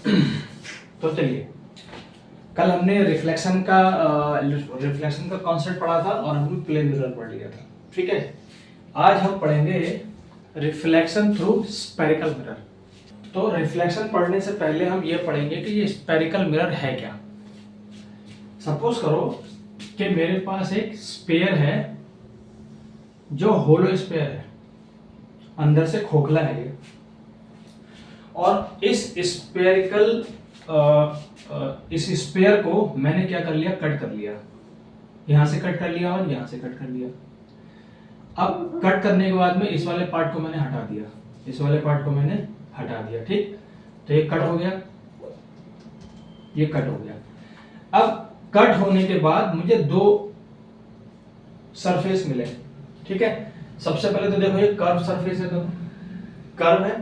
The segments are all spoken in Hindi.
तो चलिए, कल हमने रिफ्लेक्शन का कॉन्सेप्ट पढ़ा था और हमने प्लेन मिरर पढ़ लिया था। ठीक है, आज हम पढ़ेंगे रिफ्लेक्शन थ्रू स्फेरिकल मिरर। तो रिफ्लेक्शन पढ़ने से पहले हम ये पढ़ेंगे कि ये स्फेरिकल मिरर है क्या। सपोज करो कि मेरे पास एक स्फीयर है जो होलो स्फीयर है, अंदर से खोखला है ये, और इस स्फीयर को मैंने क्या कर लिया, कट कर लिया। यहां से कट कर लिया और यहां से कट कर लिया। अब कट करने के बाद में इस वाले पार्ट को मैंने हटा दिया, इस वाले पार्ट को मैंने हटा दिया। ठीक, तो ये कट हो गया, ये कट हो गया। अब कट होने के बाद मुझे दो सरफेस मिले। ठीक है, सबसे पहले तो देखो ये कर्व सरफेस है, तो कर्व है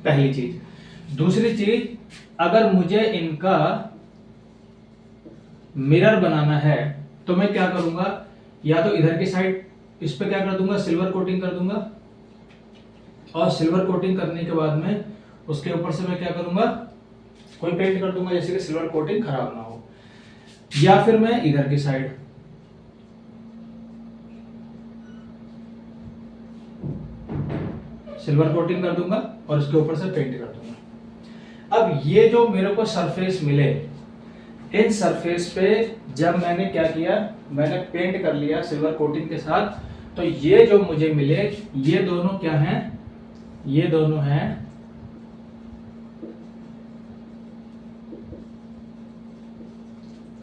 पहली चीज। दूसरी चीज, अगर मुझे इनका मिरर बनाना है तो मैं क्या करूंगा, या तो इधर की साइड इस पे क्या कर दूंगा, सिल्वर कोटिंग कर दूंगा, और सिल्वर कोटिंग करने के बाद में उसके ऊपर से मैं क्या करूंगा, कोई पेंट कर दूंगा जैसे कि सिल्वर कोटिंग खराब ना हो। या फिर मैं इधर की साइड सिल्वर कोटिंग कर दूंगा और इसके ऊपर से पेंट कर दूंगा। अब ये जो मेरे को सरफेस मिले, इन सरफेस पे जब मैंने क्या किया, मैंने पेंट कर लिया सिल्वर कोटिंग के साथ, तो ये जो मुझे मिले ये दोनों क्या हैं, ये दोनों हैं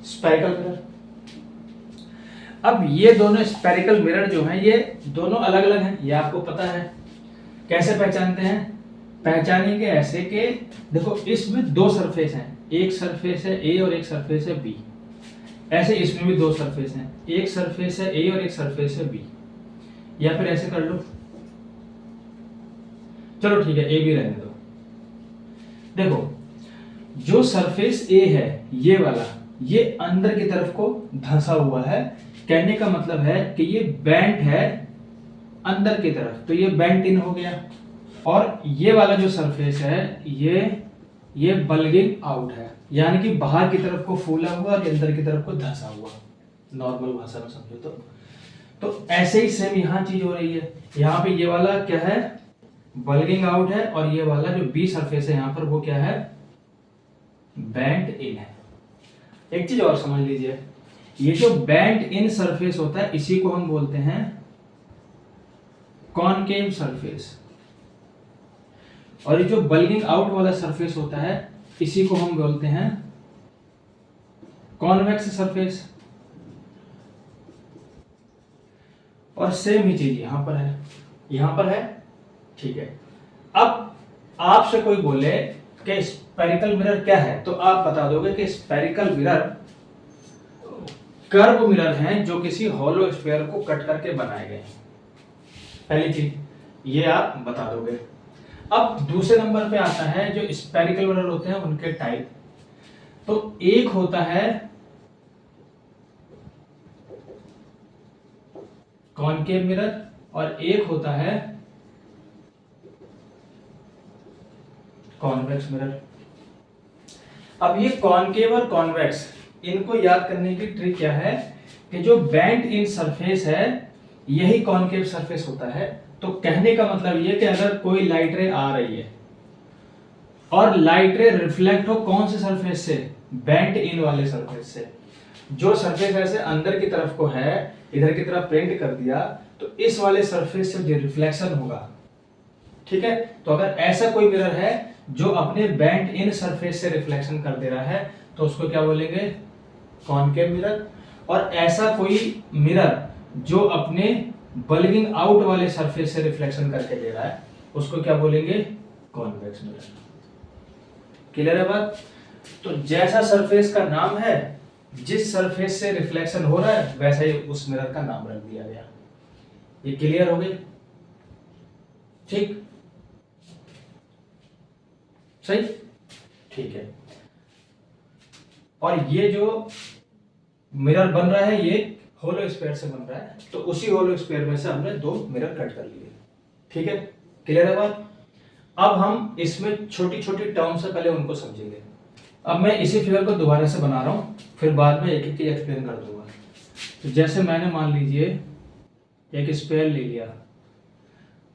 स्फेरिकल मिरर। अब ये दोनों स्फेरिकल मिरर जो हैं ये दोनों अलग अलग हैं, ये आपको पता है। कैसे पहचानते हैं, पहचानेंगे ऐसे कि देखो इसमें दो सरफेस हैं, एक सरफेस है ए और एक सरफेस है बी। ऐसे इसमें भी दो सरफेस हैं, एक सरफेस है ए और एक सरफेस है बी। या फिर ऐसे कर लो, चलो ठीक है ए बी रहने दो। देखो जो सरफेस ए है ये वाला, ये अंदर की तरफ को धंसा हुआ है। कहने का मतलब है कि ये बेंट है अंदर की तरफ, तो ये बेंट इन हो गया। और ये वाला जो सरफेस है ये बल्गिंग आउट है, यानी कि बाहर की तरफ को फूला हुआ और अंदर की तरफ को धंसा हुआ, नॉर्मल भाषा में समझो तो ऐसे ही सेम यहाँ चीज हो रही है। यहाँ पे ये वाला क्या है, बल्गिंग आउट है, और ये वाला जो बी सरफेस है यहाँ पर वो क्या है, बेंट इन है। एक चीज और समझ लीजिए, ये जो बेंट इन सरफेस होता है इसी को हम बोलते हैं कॉनकेव सरफेस, और ये जो बल्गिंग आउट वाला सरफेस होता है इसी को हम बोलते हैं कॉन्वेक्स सरफेस। और सेम ही चीज यहां पर है, यहां पर है। ठीक है, अब आपसे कोई बोले कि स्फेरिकल मिरर क्या है, तो आप बता दोगे कि स्फेरिकल मिरर कर्व मिरर हैं जो किसी हॉलो स्फीयर को कट करके बनाए गए हैं। पहली चीज ये आप बता दोगे। अब दूसरे नंबर पे आता है जो स्फेरिकल मिरर होते हैं उनके टाइप। तो एक होता है कॉनकेव मिरर और एक होता है कॉन्वेक्स मिरर। अब ये कॉनकेव और कॉन्वेक्स, इनको याद करने की ट्रिक क्या है कि जो बेंट इन सरफेस है यही कॉनकेव सरफेस होता है। तो कहने का मतलब ये कि अगर कोई लाइट रे आ रही है और लाइट रे रिफ्लेक्ट हो कौन से सरफेस से, बेंट इन वाले सरफेस से। जो सरफेस ऐसे अंदर की तरफ को है, इधर की तरफ पेंट कर दिया, तो इस वाले सरफेस से जो रिफ्लेक्शन होगा। ठीक है, तो अगर ऐसा कोई मिरर है जो अपने बेंट इन सरफेस से रिफ्लेक्शन कर दे रहा है तो उसको क्या बोलेंगे, कॉनकेव मिरर। और ऐसा कोई मिरर जो अपने बल्गिंग आउट वाले सरफेस से रिफ्लेक्शन करके दे रहा है उसको क्या बोलेंगे, कॉन्वेक्स मिरर। क्लियर है बात। तो जैसा सरफेस का नाम है, जिस सरफेस से रिफ्लेक्शन हो रहा है वैसा ही उस मिरर का नाम रख दिया गया। ये क्लियर हो गई, ठीक, सही, ठीक है। और ये जो मिरर बन रहा है ये होलो स्फीयर से बन रहा है, तो उसी होलो स्फीयर में से हमने दो मिरर कट कर लिए। ठीक है, क्लियर है बात। अब हम इसमें छोटी छोटी टर्म्स है, पहले उनको समझेंगे। अब मैं इसी फिगर को दोबारा से बना रहा हूँ, फिर बाद में एक एक चीज एक्सप्लेन कर दूंगा। तो जैसे मैंने मान लीजिए एक स्पेयर ले लिया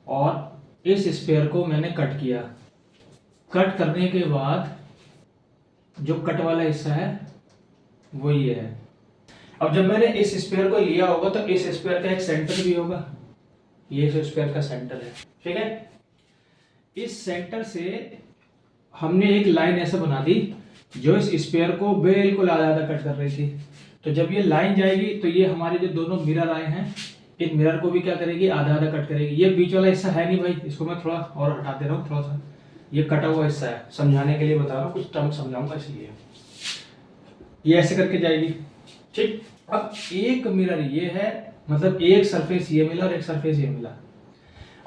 और इस स्पेयर को मैंने कट किया। कट करने के बाद जो कट वाला हिस्सा है वो ये है। अब जब मैंने इस स्पेयर को लिया होगा तो इस स्पेयर का एक सेंटर भी होगा, ये इस स्पेयर का सेंटर है, ठीक है। इस सेंटर से हमने एक लाइन ऐसे बना दी जो इस स्पेयर को बिल्कुल आधा आधा कट कर रही थी। तो जब ये लाइन जाएगी तो ये हमारे जो दोनों मिरर आए हैं, इन मिरर को भी क्या करेगी, आधा आधा कट करेगी। ये बीच वाला हिस्सा है नहीं भाई, इसको मैं थोड़ा और हटा दे रहा हूँ, थोड़ा सा ये कटा हुआ हिस्सा है, समझाने के लिए बता रहा हूँ, कुछ टर्म समझाऊंगा इसलिए। ये ऐसे करके जाएगी, ठीक। अब एक मिरर ये है, मतलब एक सरफेस ये मिला और एक सरफेस ये मिला।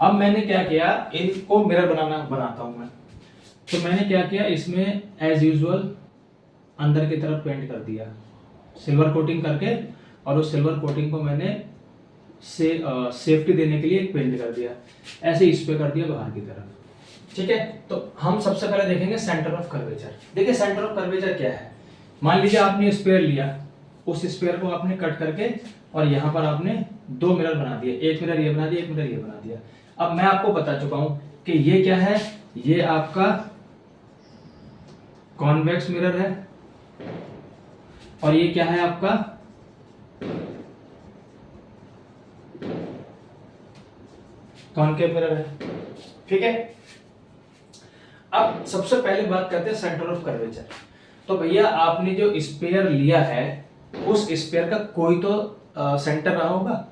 अब मैंने क्या किया, इनको मिरर बनाता हूं मैं। तो मैंने क्या किया, इसमें एज यूजुअल अंदर की तरफ पेंट कर दिया सिल्वर कोटिंग करके, और उस सिल्वर कोटिंग को मैंने सेफ्टी देने के लिए पेंट कर दिया, ऐसे इस पे कर दिया बाहर की तरफ, ठीक है। तो हम सबसे पहले देखेंगे सेंटर ऑफ कर्वेचर। देखिए सेंटर ऑफ कर्वेचर क्या है। मान लीजिए आपने स्पेयर लिया, उस स्पेयर को आपने कट करके और यहाँ पर आपने दो मिरर बना दिए, एक मिरर ये बना दिया, एक मिरर ये बना दिया। अब मैं आपको बता चुका हूं कि ये क्या है, ये आपका कॉन्वेक्स मिरर है और ये क्या है आपका कॉनकेव मिरर है, ठीक है। अब सबसे पहले बात करते हैं सेंटर ऑफ कर्वेचर। तो भैया आपने जो स्पेयर लिया है उस स्पेयर का कोई तो सेंटर रहा होगा,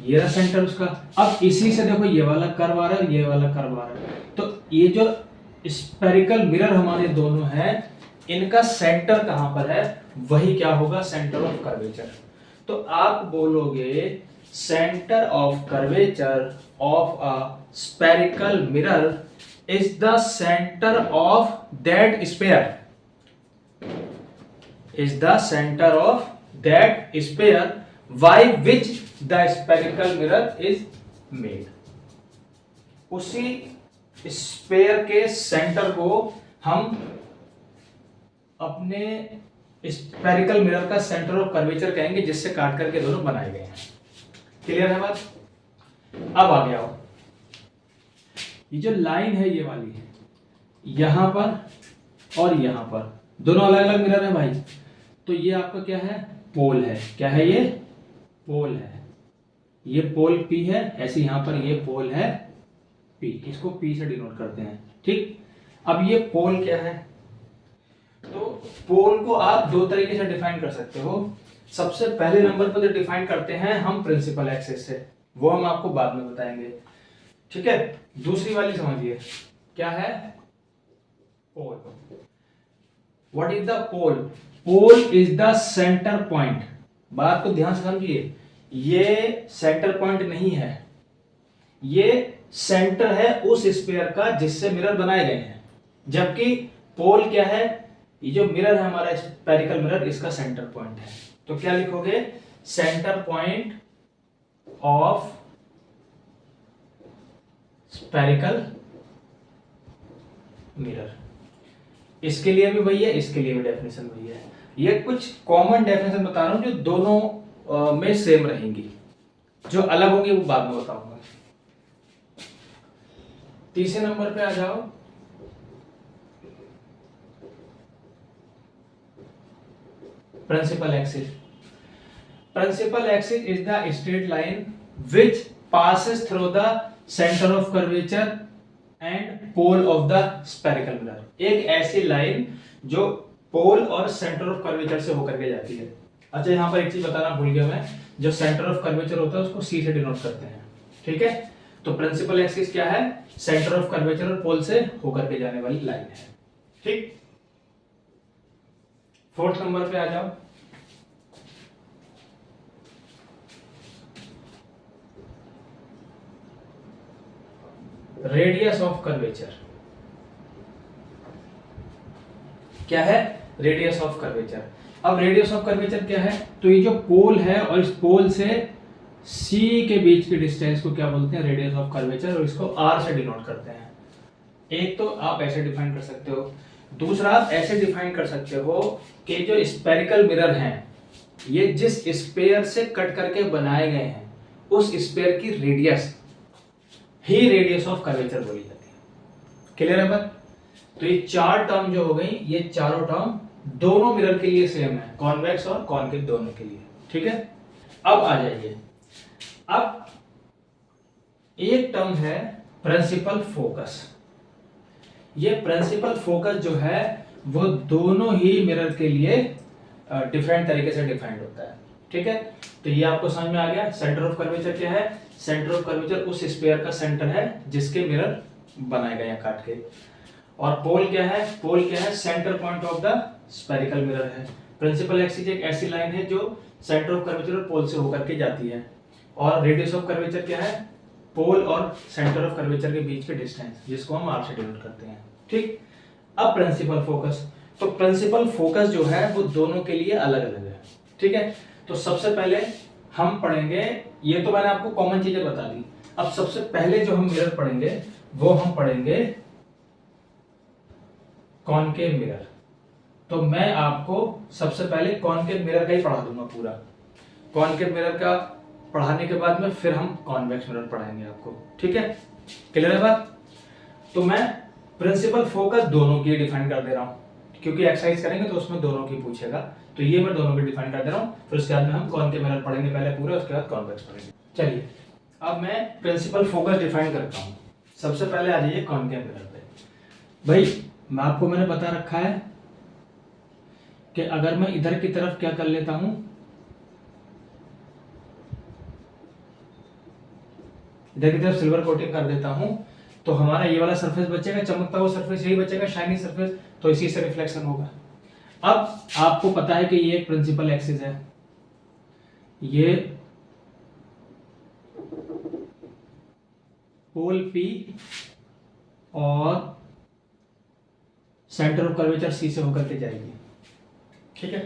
ये रहा सेंटर उसका। अब इसी से देखो ये वाला कर्व आ रहा है, ये वाला कर्व आ रहा है, तो ये जो स्पेरिकल मिरर हमारे दोनों हैं, इनका सेंटर कहां पर है, वही क्या होगा, सेंटर ऑफ कर्वेचर। तो आप बोलोगे centre of curvature of a spherical mirror is the centre of that sphere, is the center of that sphere by which the spherical mirror is made। उसी स्पेयर के सेंटर को हम अपने स्पेरिकल मिरर का सेंटर ऑफ कर्वेचर कहेंगे, जिससे काट करके दोनों बनाए गए हैं। क्लियर है बात। अब आगे आओ, ये जो लाइन है ये वाली है, यहां पर और यहां पर दोनों अलग अलग मिरर है भाई। तो ये आपका क्या है, पोल है। क्या है ये, पोल है। ये पोल P है, ऐसे यहां पर ये पोल है P, इसको P से डिनोट करते हैं, ठीक। अब ये पोल क्या है, तो पोल को आप दो तरीके से डिफाइन कर सकते हो। सबसे पहले नंबर पर डिफाइन करते हैं हम प्रिंसिपल एक्सिस से, वो हम आपको बाद में बताएंगे, ठीक है। दूसरी वाली समझिए, क्या है, pole. What is the pole, pole is the centre point. बात को ध्यान से समझिए, ये सेंटर पॉइंट नहीं है, ये सेंटर है उस स्फीयर का जिससे मिरर बनाए गए हैं। जबकि पोल क्या है, ये जो मिरर है हमारा स्पेरिकल मिरर, इसका सेंटर पॉइंट है। तो क्या लिखोगे, centre point of spherical mirror. इसके लिए भी वही है, इसके लिए भी डेफिनेशन वही है। ये कुछ कॉमन डेफिनेशन बता रहा हूं जो दोनों में सेम रहेंगी, जो अलग होंगी वो बाद में बताऊंगा। तीसरे नंबर पे आ जाओ, principal axis. Principal axis is the straight line which passes through the center of curvature and pole of the spherical mirror। एक ऐसी लाइन जो पोल और सेंटर ऑफ कर्वेचर से होकर के जाती है। अच्छा यहाँ पर एक चीज बताना भूल गया मैं, जो सेंटर ऑफ कर्वेचर होता है उसको C से डिनोट करते हैं, ठीक है। तो प्रिंसिपल एक्सिस क्या है, सेंटर ऑफ कर्वेचर और पोल से होकर के जाने वाली लाइन है, ठीक। फोर्थ नंबर पे आ जाओ, रेडियस ऑफ कर्वेचर। क्या है, रेडियस ऑफ कर्वेचर। अब रेडियस ऑफ कर्वेचर क्या है, तो ये जो पोल है और इस पोल से C के बीच की डिस्टेंस को क्या बोलते हैं, रेडियस ऑफ कर्वेचर, और इसको R से डिनोट करते हैं। एक तो आप ऐसे डिफाइन कर सकते हो, दूसरा आप ऐसे डिफाइन कर सकते हो कि जो स्पेरिकल मिरर हैं ये जिस स्पेयर से कट करके बनाए गए हैं उस स्पेयर की radius he radius of curvature बोली जाती है। क्लियर है बात? तो ये चार टर्म जो हो गई, ये चारों टर्म दोनों मिरर के लिए सेम है, कॉन्वेक्स और कॉनकेव दोनों के लिए। ठीक है, अब आ जाइए, अब एक टर्म है प्रिंसिपल फोकस। ये प्रिंसिपल फोकस जो है वो दोनों ही मिरर के लिए डिफरेंट तरीके से डिफाइंड होता है। ठीक है, तो ये आपको समझ में आ गया। सेंटर ऑफ कर्वेचर क्या है? सेंटर ऑफ कर्वेचर उस स्फीयर का सेंटर है जिसके मिरर बनाए गए हैं काट के। और पोल क्या है? पोल क्या है? Centre point of the spherical mirror है। प्रिंसिपल एक्सिस एक ऐसी लाइन है जो सेंटर ऑफ कर्वेचर और पोल से होकर के जाती है। और रेडियस ऑफ कर्वेचर क्या है? पोल और सेंटर ऑफ कर्वेचर के बीच के डिस्टेंस, जिसको हम आर से डिनोट करते हैं। ठीक, अब प्रिंसिपल फोकस, तो प्रिंसिपल फोकस जो है वो दोनों के लिए अलग अलग है। ठीक है, तो सबसे पहले हम पढ़ेंगे, ये तो मैंने आपको कॉमन चीजें बता दी। अब सबसे पहले जो हम मिरर पढ़ेंगे वो हम पढ़ेंगे कॉनकेव मिरर। तो मैं आपको सबसे पहले कॉनकेव मिरर का ही पढ़ा दूंगा पूरा। कॉनकेव मिरर का पढ़ाने के बाद में फिर हम कॉन्वेक्स मिरर पढ़ाएंगे आपको। ठीक है, क्लियर है बात? तो मैं प्रिंसिपल फोकस दोनों की डिफाइन कर दे रहा हूं, क्योंकि एक्सरसाइज करेंगे तो उसमें दोनों की पूछेगा, तो ये मैं दोनों की डिफाइन कर दे रहा हूं। फिर उसके बाद में हम कॉनकेव मिरर पढ़ेंगे पहले पूरे, उसके बाद कॉन्वेक्स पढ़ेंगे। चलिए, अब मैं प्रिंसिपल फोकस डिफाइन करता हूं। सबसे पहले आ जाइए कॉनकेव मिरर पे। भाई मैंने बता रखा है कि अगर मैं इधर की तरफ क्या कर लेता हूं, इधर की तरफ सिल्वर कोटिंग कर देता हूं, तो हमारा ये वाला सरफेस बचेगा, चमकता हुआ सरफेस यही बचेगा, शाइनी सरफेस, तो इसी से रिफ्लेक्शन होगा। अब आपको पता है कि ये एक प्रिंसिपल एक्सिस है, ये पोल P और सेंटर ऑफ कर्वेचर C से होकर के जाएगी। ठीक है,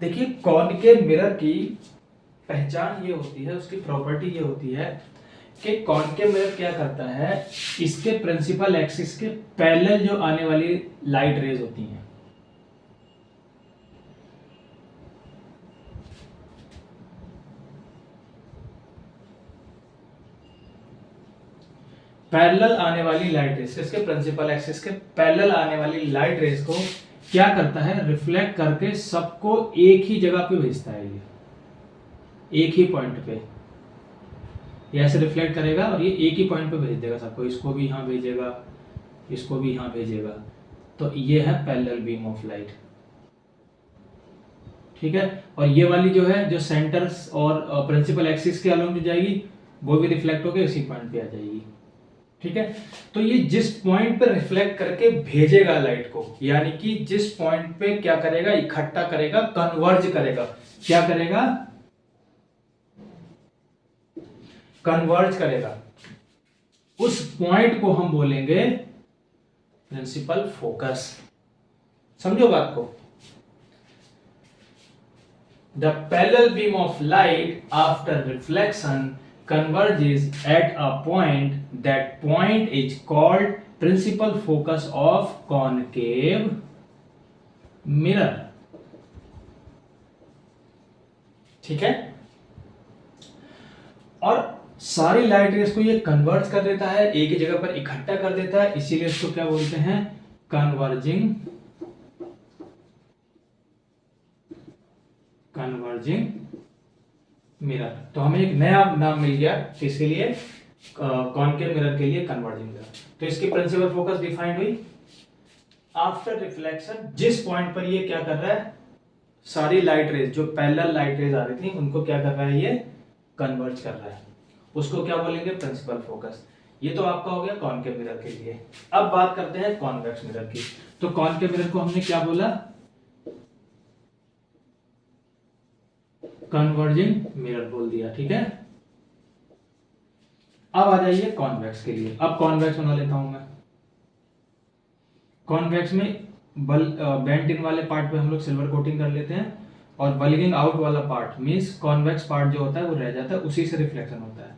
देखिए कॉनकेव मिरर की पहचान ये होती है, उसकी प्रॉपर्टी ये होती है कि कॉनकेव मिरर क्या करता है, इसके प्रिंसिपल एक्सिस के पैरेलल जो आने वाली लाइट रेज होती हैं, पैरेलल आने वाली लाइट रेज, इसके प्रिंसिपल एक्सिस के पैरेलल आने वाली लाइट रेज को क्या करता है, रिफ्लेक्ट करके सबको एक ही जगह पे भेजता है। ये एक ही पॉइंट पे ये ऐसे रिफ्लेक्ट करेगा और ये एक ही पॉइंट पे भेज देगा सबको, इसको भी यहाँ भेजेगा, इसको भी यहाँ भेजेगा। तो ये है पैरेलल बीम ऑफ लाइट। ठीक है, और ये वाली जो है, जो सेंटर और प्रिंसिपल एक्सिस के अलोंग जो जाएगी, वो भी रिफ्लेक्ट होकर इसी पॉइंट पे आ जाएगी। ठीक है, तो ये जिस पॉइंट पे रिफ्लेक्ट करके भेजेगा लाइट को, यानी कि जिस पॉइंट पे क्या करेगा, इकट्ठा करेगा, कन्वर्ज करेगा, क्या करेगा, कन्वर्ज करेगा, उस पॉइंट को हम बोलेंगे प्रिंसिपल फोकस। समझो बात को। The parallel beam of light after reflection converges at a point, that point is called principal focus of concave mirror। ठीक है, और सारी लाइट रेस को ये कन्वर्ज कर देता है, एक ही जगह पर इकट्ठा कर देता है, इसीलिए इसको क्या बोलते हैं, कन्वर्जिंग मिरर। तो हमें एक नया नाम मिल गया किसके लिए, कॉनकेव मिरर के लिए, कन्वर्जिंग मिरर। तो इसकी प्रिंसिपल फोकस डिफाइंड हुई। आफ्टर रिफ्लेक्शन, जिस पॉइंट पर ये क्या कर रहा है, सारी लाइट रेज, जो पैरेलल लाइट रेज आ रही थी, उनको क्या कर रहा है, ये कन्वर्ज कर रहा है, उसको क्या बोलेंगे, प्रिंसिपल फोकस। ये तो आपका हो गया कॉनकेव मिरर के लिए। अब बात करते हैं कॉन्वेक्स मिरर की। तो कॉनकेव मिरर को हमने क्या बोला, कन्वर्जिंग मिरर बोल दिया। ठीक है, अब आ जाइए कॉन्वेक्स के लिए। अब कॉन्वेक्स बना लेता हूं मैं। कॉन्वेक्स में बेंट इन वाले पार्ट पे हम लोग सिल्वर कोटिंग कर लेते हैं, और बल्गिंग आउट वाला पार्ट मींस कॉन्वेक्स पार्ट जो होता है वो रह जाता है, उसी से रिफ्लेक्शन होता है।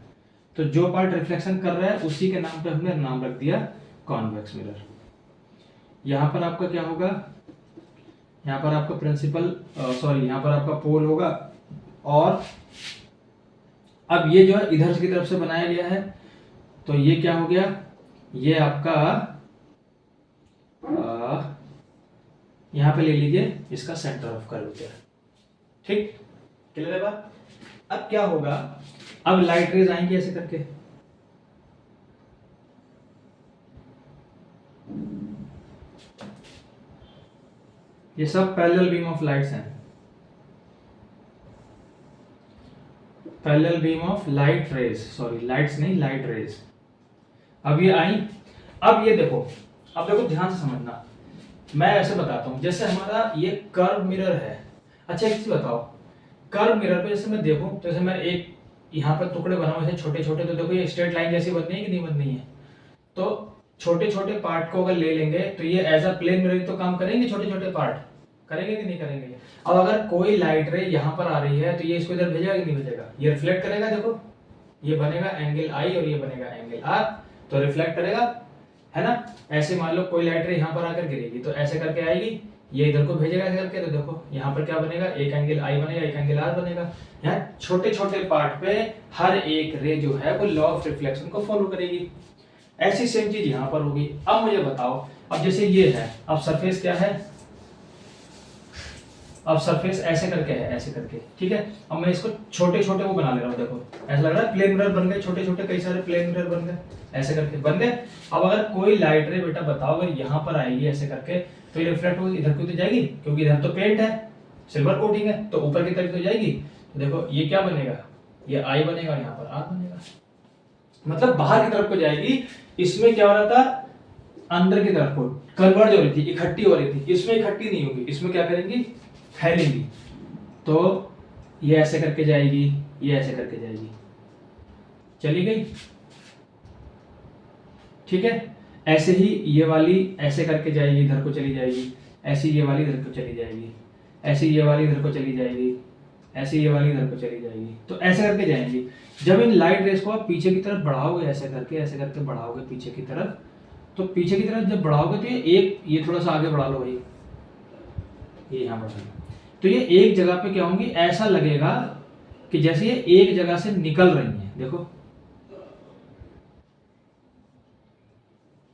तो जो पार्ट रिफ्लेक्शन कर रहा है उसी के नाम पे हमने नाम रख दिया कॉन्वेक्स मिरर। यहाँ पर आपका क्या होगा, यहाँ पर आपका यहाँ पर आपका पोल होगा, और अब ये जो है इधर की तरफ से बनाया गया है, तो ये क्या हो गया, ये आपका यहाँ पे ले लीजिए, इसका सेंटर ऑफ कर्वेचर। ठीक, क्लियर है बात। अब क्या होगा, अब लाइट रेज आएंगी ऐसे करके, ये सब पैरेलल बीम ऑफ लाइट्स हैं, parallel beam of light rays, sorry lights नहीं, लाइट रेज। अब ये आई, अब ये देखो, अब देखो ध्यान से समझना, मैं ऐसे बताता हूं, जैसे हमारा ये कर्व मिरर है। अच्छा एक चीज बताओ, कर्व मिरर पे जैसे मैं देखूं, तो जैसे मैं एक यहाँ पर टुकड़े बनाऊं ऐसे छोटे छोटे, तो देखो ये स्ट्रेट लाइन जैसी बननी है कि नहीं बननी है। तो छोटे छोटे पार्ट को अगर ले लेंगे तो ये एज अ प्लेन मिरर तो काम करेंगे, छोटे छोटे पार्ट करेंगे कि नहीं करेंगे। अब अगर कोई लाइट रे यहाँ पर आ रही है तो ये इसको इधर भेजेगा कि नहीं भेजेगा, ये रिफ्लेक्ट करेगा, देखो ये बनेगा एंगल आई और ये बनेगा एंगल आर, तो रिफ्लेक्ट करेगा, है ना। ऐसे मान लो कोई लाइट रे यहाँ पर आकर गिरेगी तो ऐसे करके आएगी, ये इधर को भेजेगा ऐसे करके, तो देखो यहाँ पर क्या बनेगा, एक एंगल आई बनेगा, एक एंगल आर बनेगा। यहाँ छोटे छोटे पार्ट पे हर एक रे जो है वो लॉ ऑफ रिफ्लेक्शन को फॉलो करेगी। ऐसी सेम चीज यहाँ पर होगी। अब मुझे बताओ, अब जैसे ये है, अब सरफेस क्या है, अब सरफेस ऐसे करके है, ऐसे करके, ठीक है। अब मैं इसको छोटे छोटे वो बना ले रहा हूँ, देखो ऐसा लग रहा है प्लेन मिरर बन गए, छोटे छोटे कई सारे प्लेन मिरर बन गए, ऐसे करके बन गए। अब अगर कोई लाइट रे बेटा बताओ अगर यहाँ पर आएगी ऐसे करके, तो ये रिफ्लेक्ट होगी, इधर को तो जाएगी, क्योंकि इधर तो पेंट है, सिल्वर कोटिंग है, तो ऊपर की तरफ तो जाएगी। तो देखो ये क्या बनेगा, ये आई बनेगा और यहाँ पर आर बनेगा, मतलब बाहर की तरफ को जाएगी। इसमें क्या हो रहा था, अंदर की तरफ को कन्वर्ज हो रही थी, इकट्ठी हो रही थी, इसमें इकट्ठी नहीं होगी, इसमें क्या करेंगी, फैलेंगी। तो ये ऐसे करके जाएगी, ये ऐसे करके जाएगी, चली गई, ठीक है। ऐसे ही ये वाली ऐसे करके जाएगी, इधर को चली जाएगी, ऐसी ये वाली इधर को चली जाएगी, ऐसी ये वाली इधर को चली जाएगी, ऐसी ये वाली इधर को चली जाएगी, तो ऐसे करके जाएंगी। जब इन लाइट रेस को आप पीछे की तरफ बढ़ाओगे, ऐसे करके बढ़ाओगे पीछे की तरफ, तो पीछे की तरफ जब बढ़ाओगे तो ये थोड़ा सा आगे बढ़ा लो भाई, ये यहाँ बढ़ा लो, तो ये एक जगह पे क्या होंगी, ऐसा लगेगा कि जैसे ये एक जगह से निकल रही है, देखो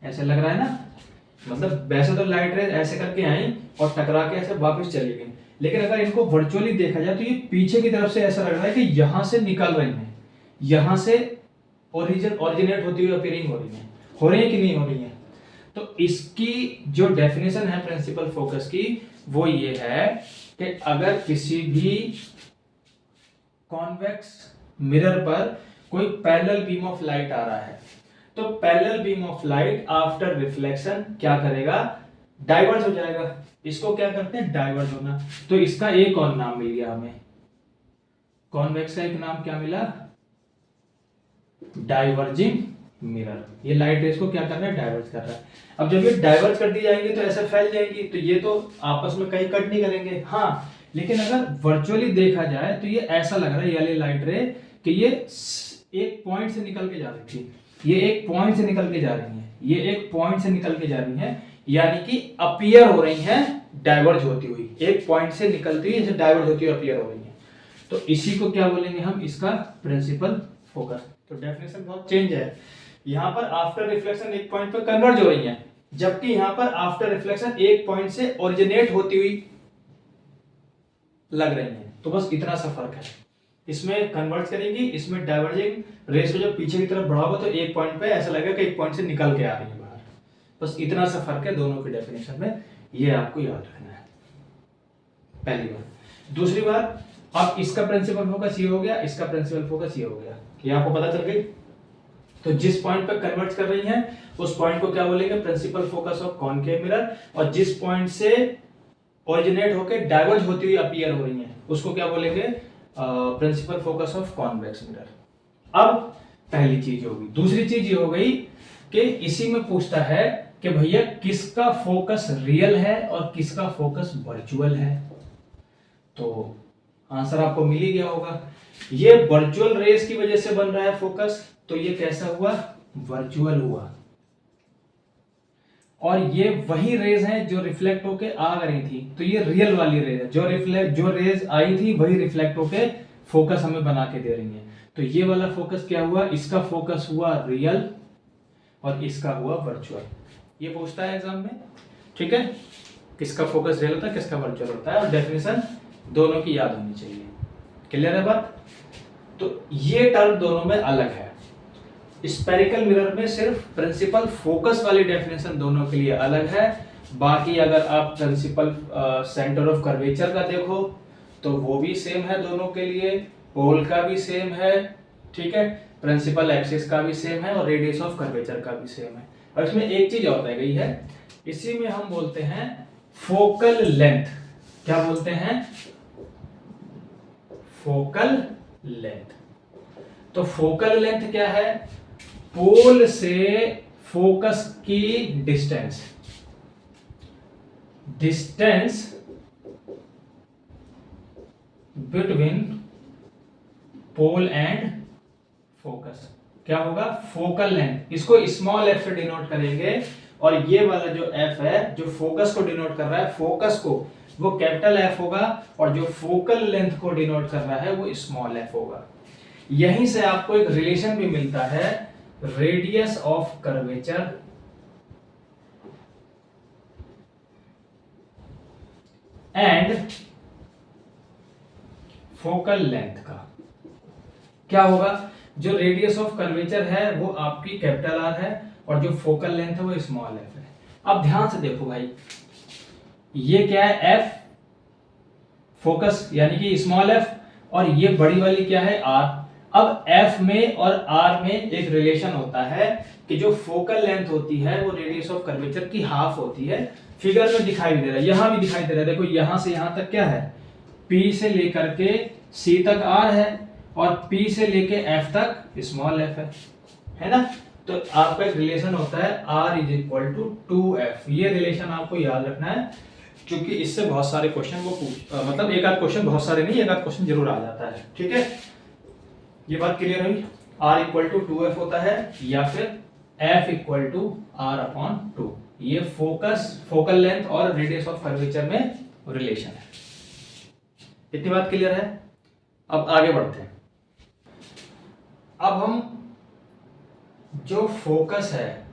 ऐसे लग रहा है ना। मतलब वैसे तो लाइट रेज ऐसे करके आई और टकरा के ऐसे वापस चली गई, लेकिन अगर इनको वर्चुअली देखा जाए तो ये पीछे की तरफ से ऐसा लग रहा है कि यहां से निकल रही है, यहां से ओरिजिनेट होती हुई अपीयरिंग हो रही है कि नहीं हो रही है। तो इसकी जो डेफिनेशन है प्रिंसिपल फोकस की, वो ये है कि अगर किसी भी कॉन्वेक्स मिरर पर कोई पैरेलल बीम ऑफ लाइट आ रहा है, तो parallel beam of light after reflection क्या करेगा, डाइवर्ज हो जाएगा। इसको क्या करते हैं, डाइवर्ज होना। तो इसका एक और नाम मिल गया हमें, कॉन्वेक्स का एक नाम क्या मिला, डाइवर्जिंग मिरर। ये लाइट रेस को क्या कर रहा है, डाइवर्ज कर रहा है। अब जब ये डाइवर्ज कर दी जाएंगे तो ऐसे फैल जाएंगी, तो ये तो आपस में कहीं कट नहीं करेंगे, हाँ। लेकिन अगर वर्चुअली देखा जाए तो ये ऐसा लग रहा है, ये लाइट रे, कि ये एक पॉइंट से निकल के जा रही थी, ये एक पॉइंट से निकल के जा रही है, ये एक पॉइंट से निकल के जा रही है, यानी कि अपीयर हो रही हैं डाइवर्ज होती हुई, एक पॉइंट से निकलती हुई डाइवर्ज होती हुई अपीयर हो रही है। तो इसी को क्या बोलेंगे हम, इसका प्रिंसिपल फोकस। तो डेफिनेशन बहुत चेंज है। यहाँ पर आफ्टर रिफ्लेक्शन एक पॉइंट पर कन्वर्ज हो रही है, जबकि यहाँ पर आफ्टर रिफ्लेक्शन एक पॉइंट से ओरिजिनेट होती हुई लग रही है। तो बस इतना सा फर्क है, इसमें कन्वर्ज करेगी, इसमें डाइवर्जिंग रेस को जब पीछे की तरफ बढ़ाओगे तो एक पॉइंट पे ऐसा लगेगा कि एक पॉइंट से निकल के आ रही है बाहर। बस इतना सा फर्क है दोनों की डेफिनेशन में, ये आपको याद रखना है, पहली बात। दूसरी बात, अब इसका प्रिंसिपल फोकस ये हो गया, इसका प्रिंसिपल फोकस ये हो गया, ये आपको पता चल गई। तो जिस पॉइंट पर कन्वर्ज कर रही है उस पॉइंट को क्या बोलेंगे, principal focus of concave mirror, और जिस पॉइंट से ओरिजिनेट होकर डाइवर्ज होती हुई अपीयर हो रही है उसको क्या बोलेंगे, principal focus of convex mirror. अब पहली चीज होगी। दूसरी चीज ये हो गई कि इसी में पूछता है कि भैया किसका फोकस रियल है और किसका फोकस वर्चुअल है। तो आंसर आपको मिल ही गया होगा, ये वर्चुअल रेस की वजह से बन रहा है फोकस, तो ये कैसा हुआ, वर्चुअल हुआ। और ये वही रेज हैं जो रिफ्लेक्ट होके आ रही थी, तो ये रियल वाली रेज है, जो रेज आई थी वही रिफ्लेक्ट होके फोकस हमें बना के दे रही है। तो ये वाला फोकस क्या हुआ, इसका फोकस हुआ रियल और इसका हुआ वर्चुअल। ये पूछता है एग्जाम में, ठीक है, किसका फोकस रियल होता है किसका वर्चुअल होता है, और डेफिनेशन दोनों की याद होनी चाहिए। क्लियर है बात? तो ये टर्म दोनों में अलग है। स्पेरिकल मिरर में सिर्फ प्रिंसिपल फोकस वाली डेफिनेशन दोनों के लिए अलग है। बाकी अगर आप प्रिंसिपल सेंटर ऑफ कर्वेचर का देखो तो वो भी सेम है दोनों के लिए, पोल का भी सेम है, ठीक है, प्रिंसिपल एक्सिस का भी सेम है और रेडियस ऑफ कर्वेचर का भी सेम है। और इसमें एक चीज और रह गई है, इसी में हम बोलते हैं फोकल लेंथ। क्या बोलते हैं? Focal length. तो फोकल लेंथ क्या है? पोल से फोकस की distance, distance between pole and focus क्या होगा? Focal length. इसको स्मॉल एफ से डिनोट करेंगे और ये वाला जो एफ है जो फोकस को डिनोट कर रहा है, फोकस को, वो कैपिटल एफ होगा और जो फोकल लेंथ को डिनोट कर रहा है वो स्मॉल एफ होगा। यहीं से आपको एक रिलेशन भी मिलता है, radius of curvature and focal length का। क्या होगा? जो रेडियस ऑफ कर्वेचर है वो आपकी कैपिटल आर है और जो फोकल लेंथ है वो स्मॉल एफ है। अब ध्यान से देखो भाई, ये क्या है? एफ फोकस यानी कि स्मॉल एफ, और ये बड़ी वाली क्या है? आर। अब एफ में और आर में एक रिलेशन होता है कि जो फोकल लेंथ होती है वो रेडियस ऑफ कर्वेचर की हाफ होती है। फिगर में दिखाई दे रहा है, यहां भी दिखाई दे रहा है, देखो यहां से यहां तक क्या है? P से लेकर के C तक R है और P से लेके F तक स्मॉल f है ना? तो आपका एक रिलेशन होता है R is equal to 2F। ये रिलेशन आपको याद रखना है क्योंकि इससे बहुत सारे क्वेश्चन वो मतलब एक आध क्वेश्चन, बहुत सारे नहीं, एक आध क्वेश्चन जरूर आ जाता है, ठीक है। ये बात क्लियर हुई? R इक्वल टू 2F होता है या फिर F equal to R upon 2। ये फोकल लेंथ और रेडियस ऑफ कर्वेचर में रिलेशन है। इतनी बात क्लियर है? अब आगे बढ़ते हैं। अब हम जो फोकस है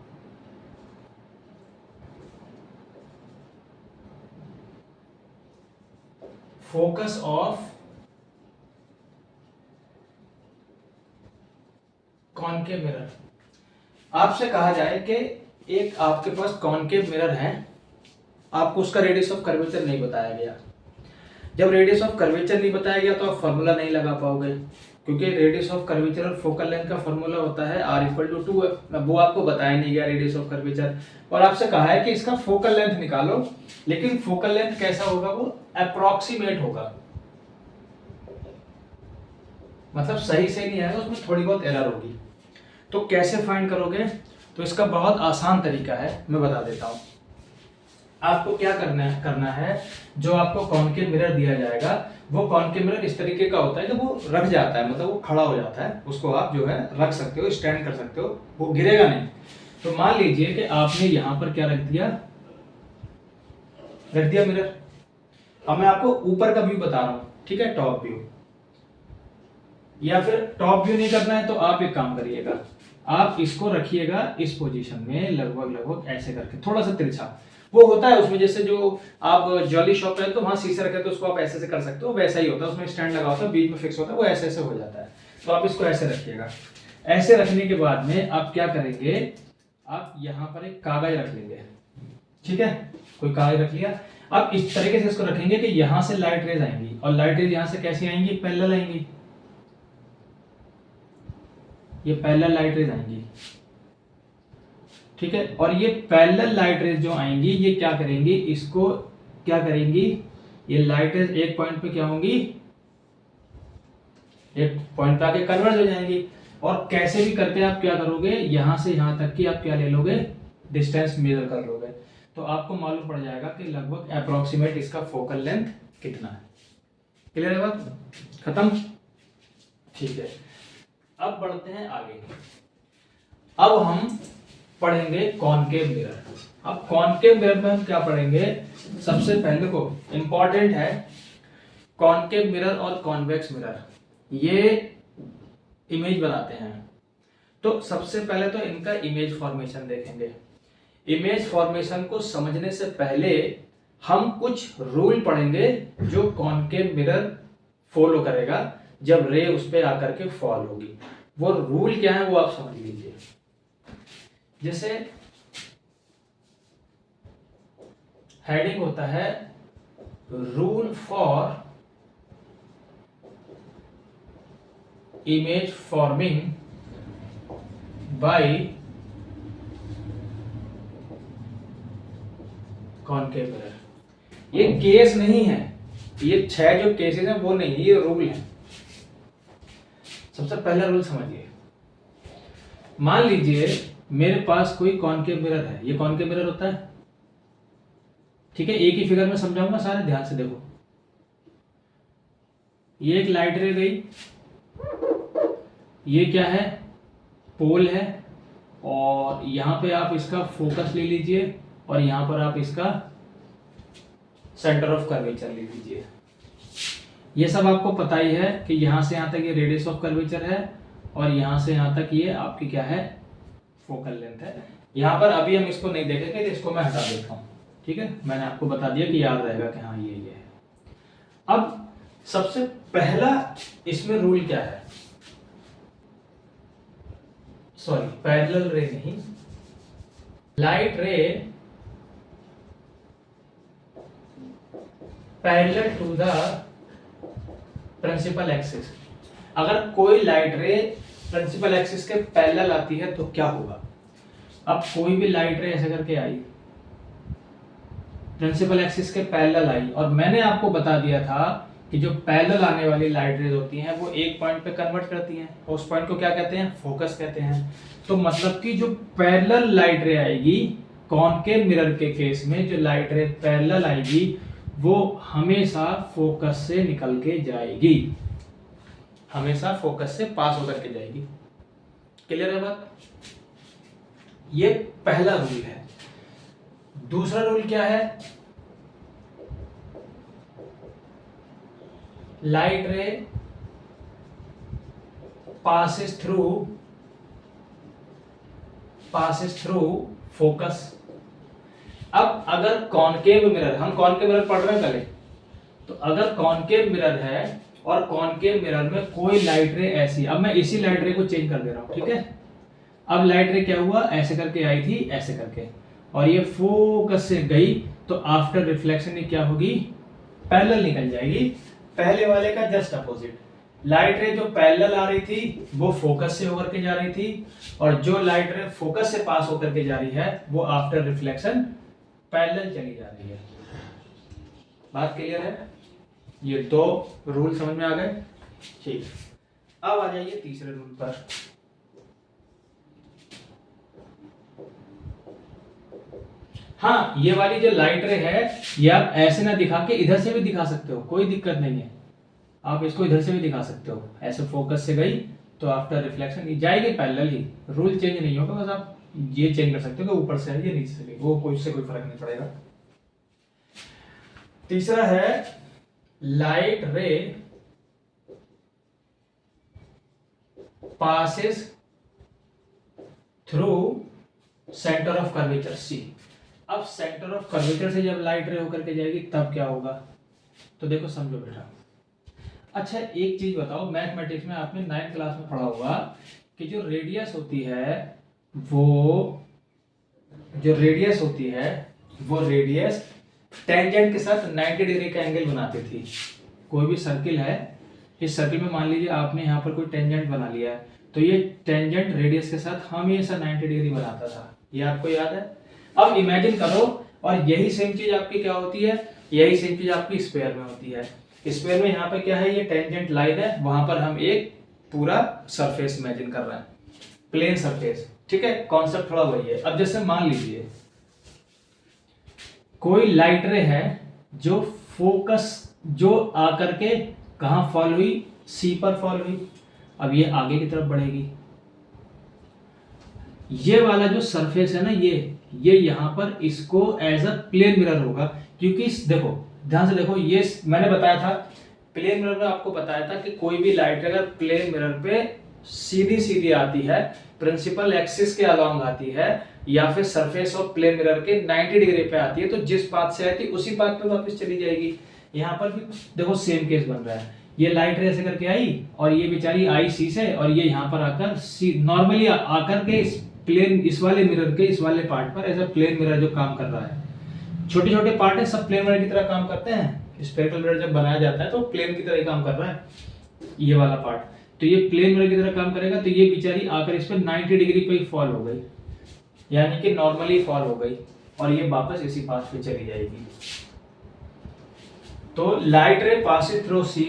फोकस ऑफ कॉनकेव मिरर, आपसे कहा जाए कि एक आपके पास कॉनकेव मिरर है, आपको उसका रेडियस ऑफ कर्वेचर नहीं बताया गया। जब रेडियस ऑफ कर्वेचर नहीं बताया गया तो आप फॉर्मूला नहीं लगा पाओगे, क्योंकि रेडियस ऑफ कर्वेचर और फोकल लेंथ का फॉर्मूला होता है R इक्वल टू 2F। वो आपको बताया नहीं गया रेडियस ऑफ कर्वेचर, और आपसे कहा है कि इसका फोकल लेंथ निकालो, लेकिन फोकल लेंथ कैसा होगा? वो अप्रोक्सीमेट होगा, मतलब सही से नहीं आएगा, उसमें थोड़ी बहुत एरर होगी। तो कैसे फाइंड करोगे? तो इसका बहुत आसान तरीका है, मैं बता देता हूं। आपको क्या करना है, जो आपको कॉनकेव मिरर दिया जाएगा वो कॉनकेव मिरर इस तरीके का होता है कि वो रख जाता है, मतलब वो खड़ा हो जाता है, उसको आप जो है रख सकते हो, स्टैंड कर सकते हो, वो गिरेगा नहीं। तो मान लीजिए कि आपने यहां पर क्या रख दिया मिरर। अब मैं आपको ऊपर का व्यू बता रहा हूं, ठीक है, टॉप व्यू, या फिर टॉप व्यू नहीं करना है तो आप एक काम करिएगा, आप इसको रखिएगा इस पोजीशन में, लगभग ऐसे करके, थोड़ा सा तिरछा। वो होता है उसमें, जैसे जो आप ज्वेलरी शॉप है तो वहां शीशे रखे तो उसको आप ऐसे से कर सकते हो, वैसा ही होता है, उसमें स्टैंड लगा होता है, बीच में फिक्स होता है, वो ऐसे ऐसे हो जाता है। तो आप इसको ऐसे रखिएगा। ऐसे रखने के बाद में आप क्या करेंगे, आप यहाँ पर एक कागज रख लेंगे, ठीक है, कोई कागज रख लिया। आप इस तरीके से इसको रखेंगे कि यहां से लाइट रेज आएंगी, और लाइट रेज यहां से कैसी आएंगी? पैरेलल आएंगी, ये पैरेलल लाइट रेज आएंगी, ठीक है। और ये पैरेलल लाइट रेज जो आएंगी ये क्या करेंगी? इसको क्या करेंगी? ये लाइट रेज एक पॉइंट पे क्या होंगी? एक पॉइंट पे आके कन्वर्ज हो जाएंगी, और कैसे भी करके आप क्या करोगे, यहां से यहां तक की आप क्या ले लोगे? डिस्टेंस मेजर कर लोगे, तो आपको मालूम पड़ जाएगा कि लगभग अप्रोक्सीमेट इसका फोकल लेंथ कितना है। क्लियर है बात? खत्म? ठीक है, अब बढ़ते हैं आगे। अब हम पढ़ेंगे कॉनकेव मिरर। अब कॉनकेव मिरर में हम क्या पढ़ेंगे, सबसे पहले को इंपॉर्टेंट है कॉनकेव मिरर और कॉन्वेक्स मिरर, ये इमेज बनाते हैं। तो सबसे पहले तो इनका इमेज फॉर्मेशन देखेंगे। इमेज फॉर्मेशन को समझने से पहले हम कुछ रूल पढ़ेंगे जो कॉनकेव मिरर फॉलो करेगा जब रे उस पर आकर के फॉल होगी। वो रूल क्या है वो आप समझ लीजिए। जैसे हेडिंग होता है rule for image forming by concave mirror. ये केस नहीं है, ये 6 जो केसेस हैं वो नहीं, ये रूल है। सबसे पहला रूल समझिए। मान लीजिए मेरे पास कोई कॉनकेव मिरर है, ये कॉनकेव मिरर होता है, ठीक है। एक ही फिगर में समझाऊंगा, सारे ध्यान से देखो। ये एक लाइट रे गई, ये क्या है, पोल है, और यहां पे आप इसका फोकस ले लीजिए और यहां पर आप इसका सेंटर ऑफ कर्वेचर ले लीजिए। ये सब आपको पता ही है कि यहां से यहां तक ये रेडियस ऑफ कर्वेचर है और यहां से यहां तक ये आपकी क्या है, फोकल लेंथ है। यहां पर अभी हम इसको नहीं देखेंगे, तो इसको मैं हटा देता हूं, ठीक है। मैंने आपको बता दिया कि याद रहेगा कि हाँ ये है। अब सबसे पहला इसमें रूल क्या है, सॉरी पैरेलल रे नहीं, light ray parallel to the principal axis. अगर कोई लाइट रे प्रिंसिपल एक्सिस के पैरेलल आती है तो क्या होगा। अब कोई भी लाइट रे ऐसे करके आई, प्रिंसिपल एक्सिस के पैरेलल आई, और मैंने आपको बता दिया था कि जो पैरेलल आने वाली लाइट रेज होती हैं वो एक पॉइंट पे कन्वर्ट करती हैं, उस पॉइंट को क्या कहते हैं, फोकस कहते हैं। तो मतलब कि जो पैरेलल लाइट रे आएगी कॉनकेव मिरर के केस में, जो लाइट रे पैरेलल आएगी वो हमेशा फोकस से निकल के जाएगी, हमेशा फोकस से पास होकर के जाएगी। क्लियर है बात। ये पहला रूल है। दूसरा रूल क्या है, light ray passes through focus. अब अगर कॉनकेव मिरर, हम कॉनकेव मिरर पढ़ रहे हैं पहले, तो अगर कॉनकेव मिरर है और कॉनकेव मिरर में कोई लाइट रे ऐसी, अब मैं इसी लाइट रे को चेंज कर दे रहा हूं, ठीक है। अब लाइट रे क्या हुआ, ऐसे करके आई थी, ऐसे करके, और ये फोकस से गई, तो आफ्टर रिफ्लेक्शन ये क्या होगी, पैरेलल निकल जाएगी। पहले वाले का जस्ट अपोजिट, लाइट रे जो पैरेलल आ रही थी वो फोकस से होकर के जा रही थी, और जो लाइट रे फोकस से पास होकर के जा रही है वो आफ्टर रिफ्लेक्शन पैरेलल चली जा रही है। बात क्लियर है। ये 2 रूल समझ में आ गए, ठीक। अब आ जाइए तीसरे रूल पर। हाँ, ये वाली जो लाइट रे है ये आप ऐसे ना दिखा के इधर से भी दिखा सकते हो, कोई दिक्कत नहीं है। आप इसको इधर से भी दिखा सकते हो, ऐसे फोकस से गई तो आफ्टर रिफ्लेक्शन जाएगी पैरेलल ही, रूल चेंज नहीं होगा। बस आप ये चेंज कर सकते हो कि ऊपर से है या नीचे से, वो कोई से कोई फर्क नहीं पड़ेगा। तीसरा है light ray passes through centre of curvature C. अब सेंटर ऑफ कर्वेचर से जब लाइट रे होकर के जाएगी तब क्या होगा, तो देखो समझो बेटा। अच्छा एक चीज बताओ, मैथमेटिक्स में आपने 9th क्लास में पढ़ा होगा कि जो रेडियस होती है वो रेडियस टेंजेंट के साथ 90 डिग्री का एंगल बनाती थी। कोई भी सर्किल है, इस सर्किल में मान लीजिए आपने यहाँ पर कोई टेंजेंट बना लिया है, तो ये टेंजेंट रेडियस के साथ हमेशा 90 डिग्री बनाता था, ये आपको याद है। अब इमेजिन करो, और यही सेम चीज आपकी क्या होती है, यही सेम चीज आपकी स्फीयर में होती है। स्फीयर में यहाँ पे क्या है, ये टेंजेंट लाइन है, वहां पर हम एक पूरा सरफेस इमेजिन कर रहे हैं, प्लेन सरफेस, ठीक है। कॉन्सेप्ट थोड़ा वही है। अब जैसे मान लीजिए कोई लाइट रे है जो फोकस, जो आकर के कहां फॉल हुई, सी पर फॉल हुई। अब ये आगे की तरफ बढ़ेगी, ये वाला जो सरफेस है ना, ये यहाँ पर इसको एज अ प्लेन मिरर होगा, क्योंकि देखो ध्यान से देखो, ये मैंने बताया था प्लेन मिरर में, आपको बताया था कि कोई भी लाइट अगर प्लेन मिरर पे सीधी सीधी आती है, प्रिंसिपल एक्सिस के अलोंग आती है, या फिर सरफेस ऑफ प्लेन मिरर के 90 डिग्री पे आती है, तो जिस पाथ से आई थी उसी पाथ पे वापस चली जाएगी। यहाँ पर भी देखो सेम केस बन रहा है, ये लाइट रे ऐसे करके आई और ये बेचारी आई सी से, और ये यहाँ पर आकर सी नॉर्मली आकर के इस वाले मिरर के इस वाले पार्ट पर एज अ प्लेन मिरर जो काम कर रहा है, छोटे छोटे पार्ट है सब प्लेन मिरर की तरह काम करते हैं। स्फेरिकल मिरर जब बनाया जाता है तो प्लेन की तरह ही काम कर रहा है ये वाला पार्ट, तो ये प्लेन मिरर की तरह काम करेगा। तो ये बेचारी आकर इस पर 90 डिग्री पे ही फॉल हो गई, यानी कि नॉर्मली फॉल हो गई, और ये वापस इसी पाथ पे चली जाएगी। तो light ray passing through C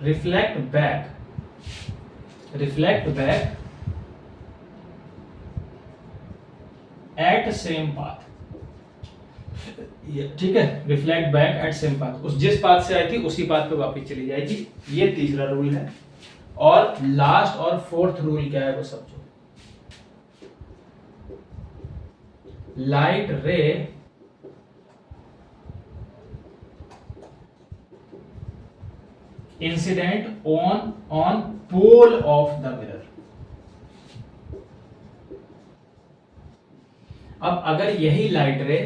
reflect back at same path, ठीक है, reflect back at same path, उस जिस पाथ से आई थी उसी पाथ पे वापस चली जाएगी। ये तीसरा रूल है। और लास्ट और फोर्थ रूल क्या है वो समझो। Light ray incident on pole of the mirror. अब अगर यही लाइट रे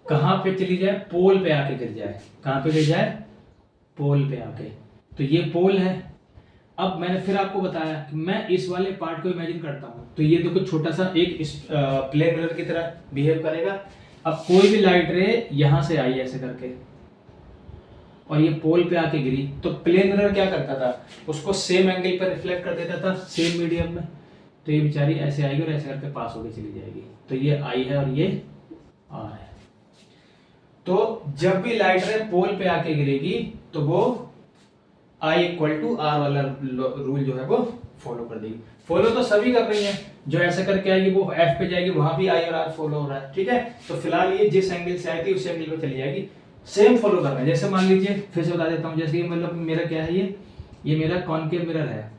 कहां पे चली जाए, पोल पे आके गिर जाए, कहां पे गिर जाए, पोल पे आके, तो ये पोल है। अब मैंने फिर आपको बताया कि मैं इस वाले पार्ट को इमेजिन करता हूं, तो ये देखो छोटा सा एक प्लेन मिरर की तरह बिहेव करेगा। अब कोई भी लाइट रे यहां से आई ऐसे करके और ये पोल पे आके गिरी, तो प्लेन मिरर क्या करता था, उसको सेम एंगल पर रिफ्लेक्ट कर देता था, सेम मीडियम में। तो ये बेचारी ऐसे आएगी और ऐसे करके पास होके चली जाएगी। तो ये आई है और ये आर है। तो जब भी लाइट रे पोल पे आके गिरेगी तो वो I इक्वल टू आर वाला रूल जो है वो फॉलो कर देगी। फॉलो तो सभी कर रही हैं, जो ऐसे करके आएगी वो F पे जाएगी, वहां भी I और R फॉलो हो रहा है, ठीक है। तो फिलहाल ये जिस एंगल से आई थी उस एंगल पे चली जाएगी, सेम फॉलो करना है। जैसे मान लीजिए, फिर से बता देता हूँ, जैसे मतलब मेरा क्या है, ये मेरा कॉनकेव मिरर है,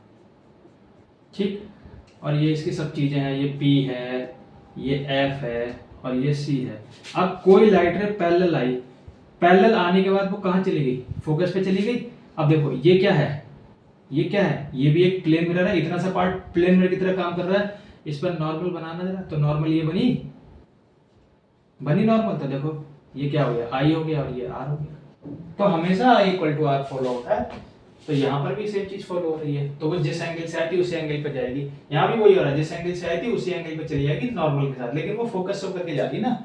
ठीक, और ये इसकी सब चीजें हैं, ये P है, ये F है और ये C है। अब कोई लाइट रे पैरेलल आई, पैरेलल आने के बाद वो कहाँ चली गई, फोकस पे चली गई। अब देखो ये क्या है, ये क्या है, ये भी एक प्लेन मिरर है, इतना सा पार्ट प्लेन मिरर की तरह काम कर रहा है। इस पर नॉर्मल बनाना जरा, तो नॉर्मल ये बनी नॉर्मल, तो देखो ये क्या हो गया, आई हो गया और ये आर हो गया। तो हमेशा I equal to are follow होता है, तो यहाँ पर भी सेम चीज फॉलो हो रही है। तो वो जिस एंगल से आई थी उसी एंगल पे जाएगी, यहाँ भी वही हो रहा है, जिस एंगल से आई थी उसी एंगल पे चली जाएगी नॉर्मल के साथ, लेकिन वो फोकस से करके जा रही है ना,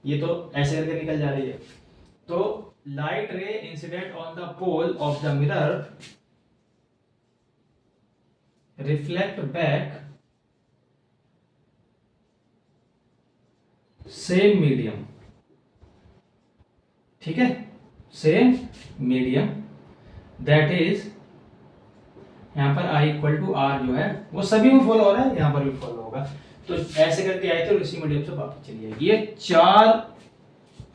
ये तो ऐसे करके निकल जा रही है। तो light ray incident on the pole of the mirror reflect back same medium, ठीक है, सेम मीडियम, दैट इज यहाँ पर I इक्वल टू आर जो है वो सभी में फॉलो हो रहा है, यहाँ पर भी फॉलो होगा। तो ऐसे करके आए थे और इसी मीडियम से वापस चली जाएगी। ये 4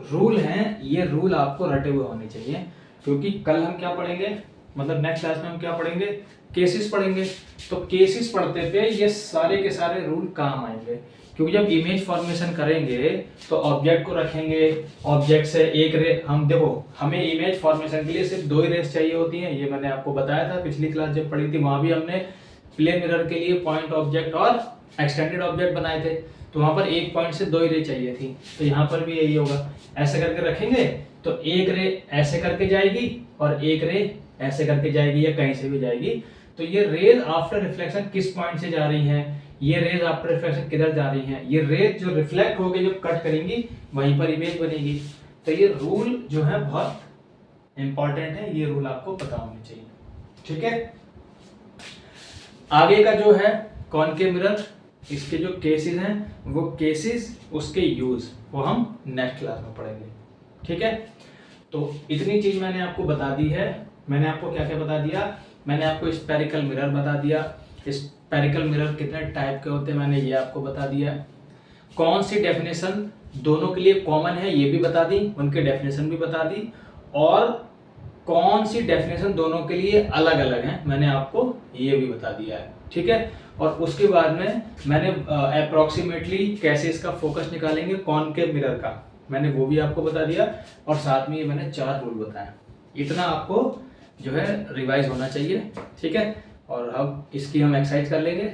रूल हैं, ये रूल आपको रटे हुए होने चाहिए, क्योंकि कल हम क्या पढ़ेंगे, मतलब नेक्स्ट क्लास में हम क्या पढ़ेंगे, केसेस पढ़ेंगे। तो केसेस पढ़ते पे ये सारे के सारे रूल काम आएंगे, क्योंकि जब इमेज फॉर्मेशन करेंगे तो ऑब्जेक्ट को रखेंगे, ऑब्जेक्ट से एक रे, हम देखो हमें इमेज फॉर्मेशन के लिए सिर्फ 2 ही रेस चाहिए होती हैं, ये मैंने आपको बताया था पिछली क्लास जब पढ़ी थी, वहां भी हमने प्लेन मिरर के लिए पॉइंट ऑब्जेक्ट और एक्सटेंडेड ऑब्जेक्ट बनाए थे, तो वहां पर एक पॉइंट से 2 ही रे चाहिए थी। तो यहाँ पर भी यही होगा, ऐसे करके रखेंगे तो एक रे ऐसे करके जाएगी और एक रे ऐसे करके जाएगी, या कहीं से भी जाएगी। तो ये रेज आफ्टर रिफ्लेक्शन किस पॉइंट से जा रही हैं, ये रेज आफ्टर रिफ्लेक्शन किधर जा रही हैं, ये रेज जो रिफ्लेक्ट होके जो कट करेंगी वहीं पर इमेज बनेगी। तो ये रूल जो है बहुत इंपॉर्टेंट है, ये रूल आपको पता होने चाहिए, ठीक है। आगे का जो है कॉनकेव मिरर, इसके जो केसेस हैं वो केसेस, उसके यूज वो हम नेक्स्ट क्लास में पढ़ेंगे, ठीक है। तो इतनी चीज मैंने आपको बता दी है। मैंने आपको क्या क्या बता दिया, मैंने आपको स्फेरिकल मिरर बता दिया, स्फेरिकल मिरर कितने टाइप के होते हैं मैंने ये आपको बता दिया, कौन सी डेफिनेशन दोनों के लिए कॉमन है ये भी बता दी, उनके डेफिनेशन भी बता दी, और कौन सी डेफिनेशन दोनों के लिए अलग अलग है, मैंने आपको ये भी बता दिया है, ठीक है। और उसके बाद में मैंने अप्रोक्सीमेटली कैसे इसका फोकस निकालेंगे कॉनकेव मिरर का, मैंने वो भी आपको बता दिया। और साथ में ये मैंने 4 रूल बताए। इतना आपको जो है रिवाइज होना चाहिए, ठीक है। और अब इसकी हम एक्सरसाइज कर लेंगे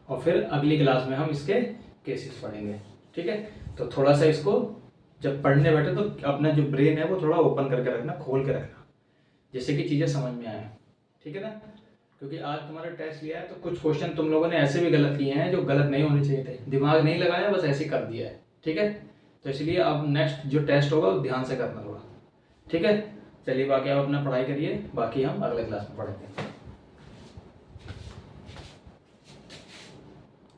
और फिर अगली क्लास में हम इसके केसेस पढ़ेंगे, ठीक है। तो थोड़ा सा इसको जब पढ़ने बैठे तो अपना जो ब्रेन है वो थोड़ा ओपन करके रखना, खोल के रखना, जिससे कि चीज़ें समझ में आए, ठीक है ना। क्योंकि आज तुम्हारा टेस्ट लिया है तो कुछ क्वेश्चन तुम लोगों ने ऐसे भी गलत किए हैं जो गलत नहीं होने चाहिए थे, दिमाग नहीं लगाया, बस ऐसे ही कर दिया है, ठीक है। तो इसलिए अब नेक्स्ट जो टेस्ट होगा वो ध्यान से करना होगा, ठीक है। चलिए बाकी आप अपना पढ़ाई करिए, बाकी हम अगले क्लास में पढ़ेंगे।